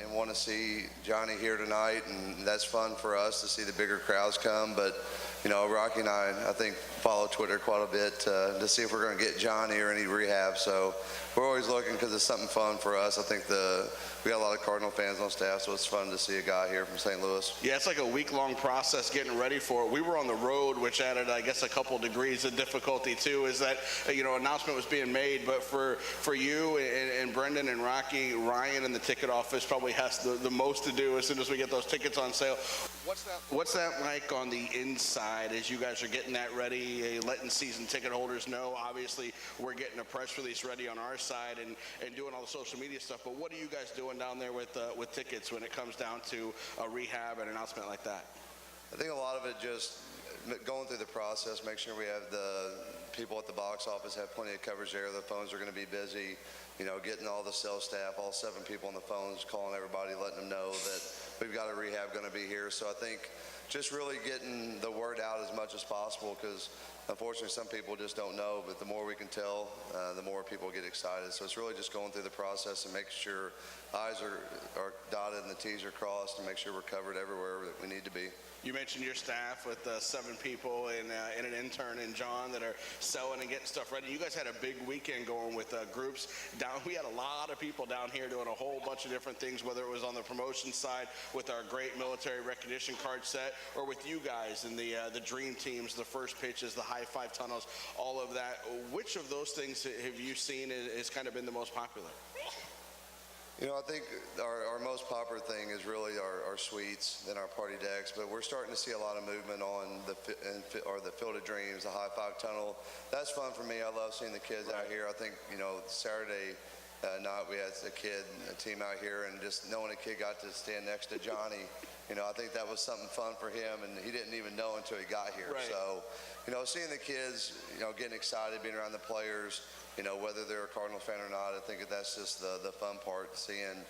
and want to see Johnny here tonight, and that's fun for us to see the bigger crowds come. But Rocky and I think, follow Twitter quite a bit to see if we're going to get Johnny or any rehab. So we're always looking because it's something fun for us. I think we got a lot of Cardinal fans on staff, so it's fun to see a guy here from St. Louis. Yeah, it's like a week-long process getting ready for it. We were on the road, which added, I guess, a couple degrees of difficulty too. Is that announcement was being made, but for you and Brendan and Rocky, Ryan in the ticket office probably has the most to do as soon as we get those tickets on sale. What's that like on the inside as you guys are getting that ready, letting season ticket holders know? Obviously, we're getting a press release ready on our side and doing all the social media stuff, but what are you guys doing down there with tickets when it comes down to a rehab and announcement like that? I think a lot of it just going through the process, make sure we have the people at the box office have plenty of coverage there. The phones are going to be busy, getting all the sales staff, all 7 people on the phones, calling everybody, letting them know that we've got a rehab going to be here. So I think just really getting the word out as much as possible, because unfortunately some people just don't know, but the more we can tell, the more people get excited. So it's really just going through the process and making sure I's are dotted and the T's are crossed, and make sure we're covered everywhere that we need to be. You mentioned your staff with 7 people and an intern and John that are selling and getting stuff ready. You guys had a big weekend going with groups down. We had a lot of people down here doing a whole bunch of different things, whether it was on the promotion side with our great military recognition card set, or with you guys and the dream teams, the first pitches, the high five tunnels, all of that. Which of those things have you seen has kind of been the most popular? I think our most popular thing is really our suites and our party decks, but we're starting to see a lot of movement on the Field of Dreams, the high five tunnel. That's fun for me. I love seeing the kids out here. I think, Saturday night we had a team out here, and just knowing a kid got to stand next to Johnny, I think that was something fun for him, and he didn't even know until he got here. Right. So, seeing the kids, getting excited, being around the players, whether they're a Cardinal fan or not, I think that's just the fun part, seeing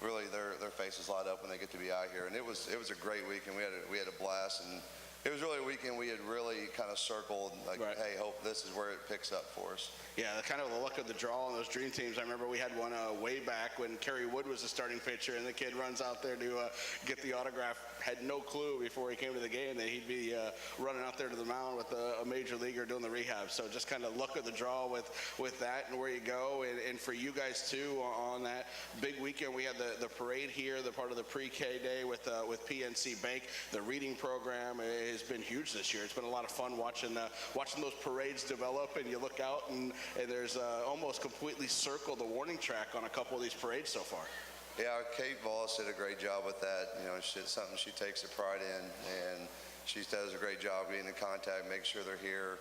really their faces light up when they get to be out here. And it was a great weekend. We had a blast, and it was really a weekend we had really kind of circled, like, right. Hey, hope this is where it picks up for us. Yeah, kind of the luck of the draw on those dream teams. I remember we had one way back when Kerry Wood was the starting pitcher, and the kid runs out there to get the autograph. Had no clue before he came to the game that he'd be running out there to the mound with a major leaguer doing the rehab. So just kind of luck of the draw with that and where you go. And for you guys too, on that big weekend, we had the parade here, the part of the pre-K day with PNC Bank. The reading program has been huge this year. It's been a lot of fun watching those parades develop, and you look out and there's almost completely circled the warning track on a couple of these parades so far. Yeah, Kate Voss did a great job with that. It's something she takes a pride in, and she does a great job being in contact, making sure they're here.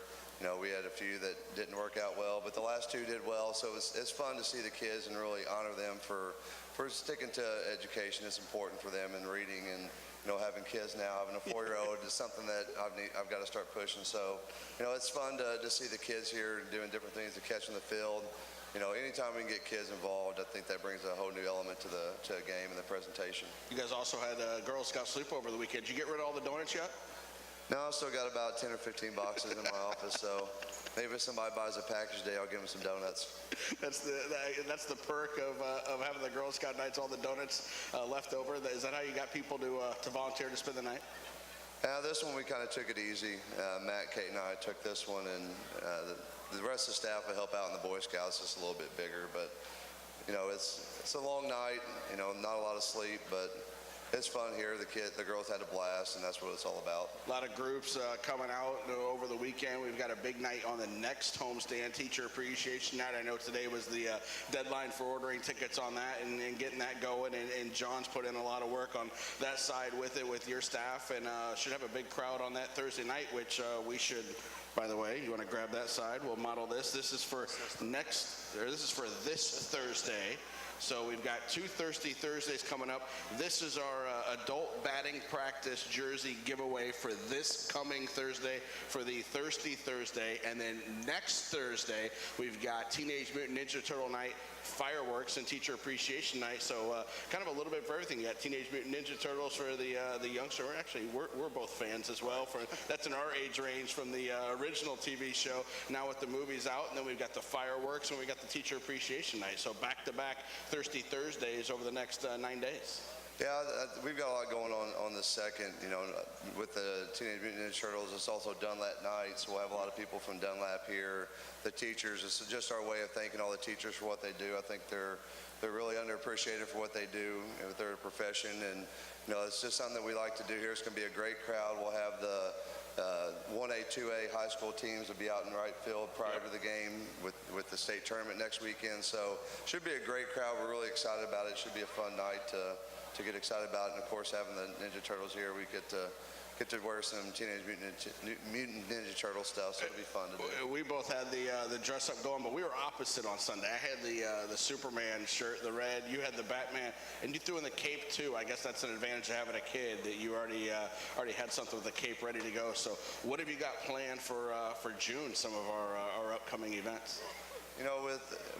We had a few that didn't work out well, but the last 2 did well. So it's fun to see the kids and really honor them for sticking to education. It's important for them in reading, and having kids now, having a 4-year-old is something that I've got to start pushing. So, it's fun to see the kids here doing different things, to catch in the field. Anytime we can get kids involved, I think that brings a whole new element to a game and the presentation. You guys also had a Girl Scout sleepover the weekend. Did you get rid of all the donuts yet? No, I've still got about 10 or 15 boxes in my office, so maybe if somebody buys a package today, I'll give them some donuts. That's the perk of having the Girl Scout nights, all the donuts left over. Is that how you got people to volunteer to spend the night? This one we kind of took it easy. Matt, Kate, and I took this one, and the rest of the staff will help out in the Boy Scouts, just a little bit bigger. But it's a long night. Not a lot of sleep, but it's fun here. The girls had a blast, and that's what it's all about. A lot of groups coming out over the weekend. We've got a big night on the next homestand, Teacher Appreciation Night. I know today was the deadline for ordering tickets on that and getting that going, and John's put in a lot of work on that side with it, with your staff, and should have a big crowd on that Thursday night, which we should. By the way, you want to grab that side? We'll model this. This is for this Thursday. So we've got 2 Thirsty Thursdays coming up. This is our adult batting practice jersey giveaway for this coming Thursday, for the Thirsty Thursday. And then next Thursday, we've got Teenage Mutant Ninja Turtle Night, fireworks, and Teacher Appreciation Night. So kind of a little bit for everything. You got Teenage Mutant Ninja Turtles for the youngster. We're both fans as well. That's in our age range from the original TV show. Now with the movies out, and then we've got the fireworks, and we got the Teacher Appreciation Night. So back to back Thirsty Thursdays over the next 9 days. Yeah, we've got a lot going on the second. With the Teenage Mutant Ninja Turtles, it's also Dunlap night, so we'll have a lot of people from Dunlap here. The teachers, it's just our way of thanking all the teachers for what they do. I think they're really underappreciated for what they do with their profession, and it's just something that we like to do here. It's going to be a great crowd. We'll have the 1A, 2A high school teams will be out in right field prior to the game with the state tournament next weekend. So should be a great crowd. We're really excited about it. It should be a fun night to get excited about it. And of course, having the Ninja Turtles here, we get to wear some Teenage Mutant Ninja Turtle stuff, so it'll be fun to do. We both had the dress up going, but we were opposite on Sunday. I had the Superman shirt, the red. You had the Batman, and you threw in the cape too. I guess that's an advantage of having a kid, that you already had something with the cape ready to go. So what have you got planned for June, some of our upcoming events?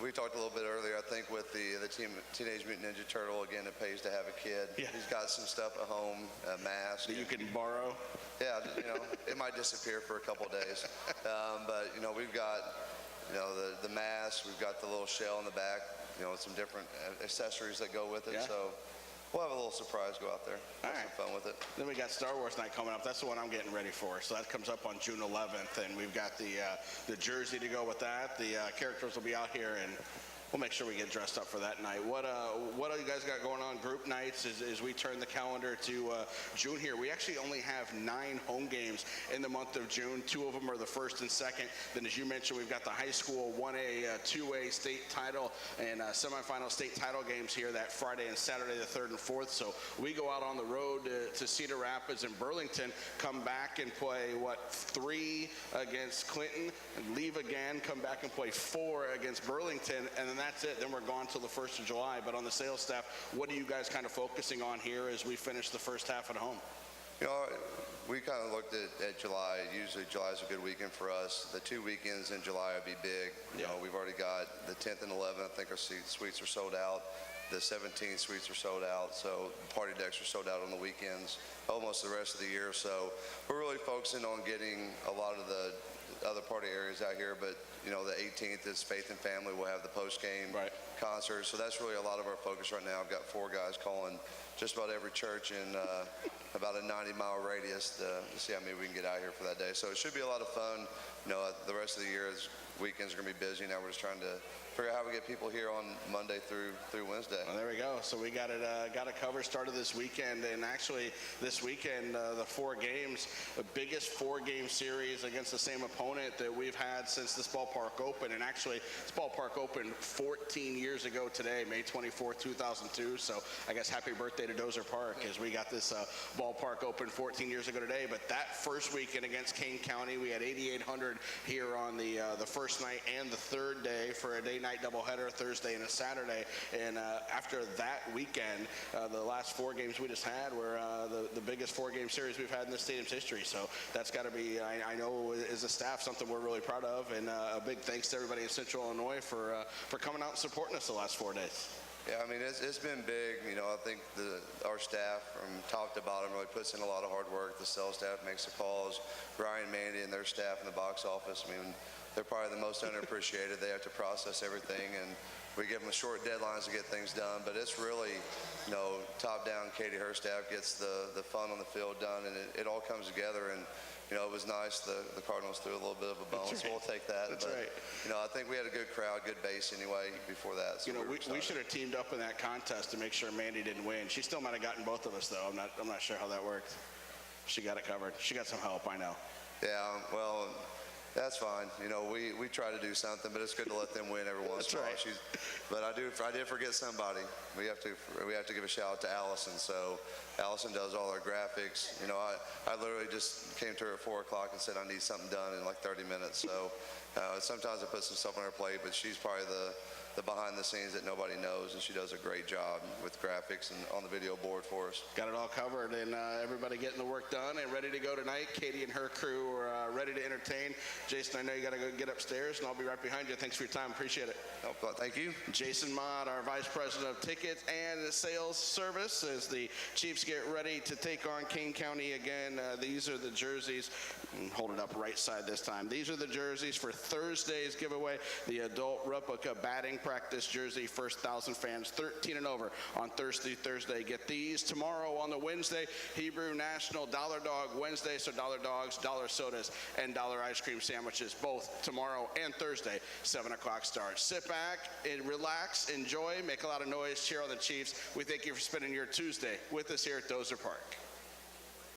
We talked a little bit earlier, I think with the Teenage Mutant Ninja Turtle, again, it pays to have a kid. Yeah. He's got some stuff at home, a mask. That you can borrow? Yeah, it might disappear for a couple of days. But, we've got, the mask, we've got the little shell in the back, some different accessories that go with it. Yeah. So we'll have a little surprise go out there. All have right. some fun with it. Then we got Star Wars night coming up. That's the one I'm getting ready for. So that comes up on June 11th, and we've got the jersey to go with that. The characters will be out here, and we'll make sure we get dressed up for that night. What do you guys got going on group nights as we turn the calendar to June here? We actually only have 9 home games in the month of June. 2 of them are the first and second. Then, as you mentioned, we've got the high school 1A, 2A state title and semifinal state title games here that Friday and Saturday, the 3rd and 4th. So we go out on the road to Cedar Rapids and Burlington, come back and play, 3 against Clinton, and leave again, come back and play 4 against Burlington, and then that's it. Then we're gone till the 1st of July. But on the sales staff, what are you guys kind of focusing on here as we finish the first half at home? We kind of looked at July. Usually July is a good weekend for us. The 2 weekends in July would be big. We've already got the 10th and 11th. I think our suites are sold out. The 17th suites are sold out. So party decks are sold out on the weekends, almost the rest of the year. So we're really focusing on getting a lot of the other party areas out here, but the 18th is Faith and Family. We'll have the post-game concert, so that's really a lot of our focus right now. I've got 4 guys calling just about every church in about a 90-mile radius to see how many we can get out here for that day. So it should be a lot of fun. The rest of the year, weekends are going to be busy. Now we're just trying to figure out how we get people here on Monday through Wednesday. Well, there we go. So we got it covered. Started this weekend, and actually this weekend the 4 games, the biggest 4-game series against the same opponent that we've had since this ballpark opened. And actually, this ballpark opened 14 years ago today, May 24, 2002. So I guess happy birthday to Dozer Park, as we got this ballpark open 14 years ago today. But that first weekend against Kane County, we had 8,800 here on the first night and the 3rd day for a day-night doubleheader, Thursday and a Saturday. And after that weekend, the last 4 games we just had were the biggest 4-game series we've had in the stadium's history. So that's got to be, I know as a staff, something we're really proud of. And a big thanks to everybody in Central Illinois for coming out and supporting us the last 4 days. Yeah, I mean, it's been big. I think our staff from top to bottom really puts in a lot of hard work. The sales staff makes the calls. Ryan, Mandy, and their staff in the box office, I mean, they're probably the most underappreciated. They have to process everything, and we give them short deadlines to get things done. But it's really, top down. Katie, her staff gets the fun on the field done, and it all comes together. And it was nice. The Cardinals threw a little bit of a bone, so we'll take that. That's right. I think we had a good crowd, good base anyway before that. So we should have teamed up in that contest to make sure Mandy didn't win. She still might have gotten both of us, though. I'm not sure how that worked. She got it covered. She got some help, I know. Yeah, well, that's fine. We try to do something, but it's good to let them win every once in a while. Right. But I did forget somebody. We have to give a shout out to Allison. So Allison does all our graphics. I literally just came to her at 4 o'clock and said I need something done in like 30 minutes. So sometimes I put some stuff on her plate, but she's probably the behind the scenes that nobody knows, and she does a great job with graphics and on the video board for us. Got it all covered, and everybody getting the work done and ready to go tonight. Katie and her crew are ready to entertain. Jason, I know you got to go get upstairs, and I'll be right behind you. Thanks for your time. Appreciate it. Oh, thank you. Jason Mott, our Vice President of Tickets and Sales Service, as the Chiefs get ready to take on Kane County again. These are the jerseys. Hold it up right side this time. These are the jerseys for Thursday's giveaway, the adult replica batting practice jersey, first 1,000 fans, 13 and over on Thursday. Get these tomorrow on the Wednesday. Hebrew National Dollar Dog Wednesday, so dollar dogs, dollar sodas, and dollar ice cream sandwiches, both tomorrow and Thursday, 7 o'clock start. Sit back and relax, enjoy, make a lot of noise, cheer on the Chiefs. We thank you for spending your Tuesday with us here at Dozer Park.